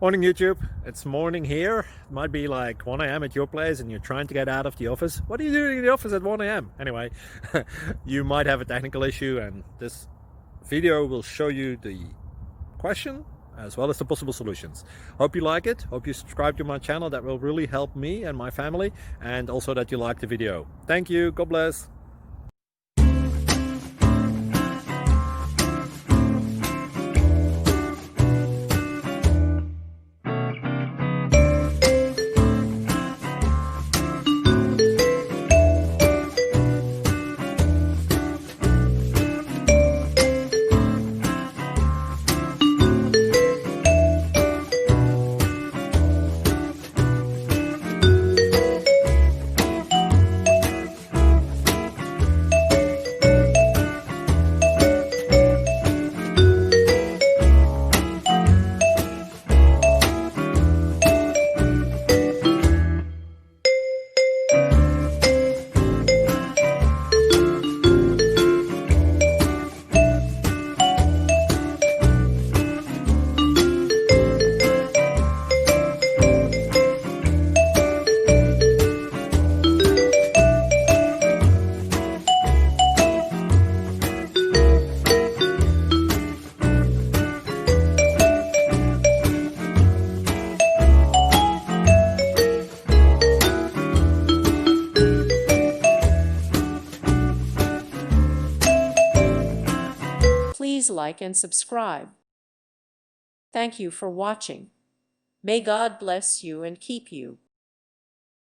Morning YouTube, it's morning here. It might be like 1 a.m. at your place and you're trying to get out of the office. What are you doing in the office at 1 a.m.? Anyway, you might have a technical issue and this video will show you the question as well as the possible solutions. Hope you like it, hope you subscribe to my channel. That will really help me and my family, and also that you like the video. Thank you, God bless. Please like and subscribe. Thank you for watching. May God bless you and keep you.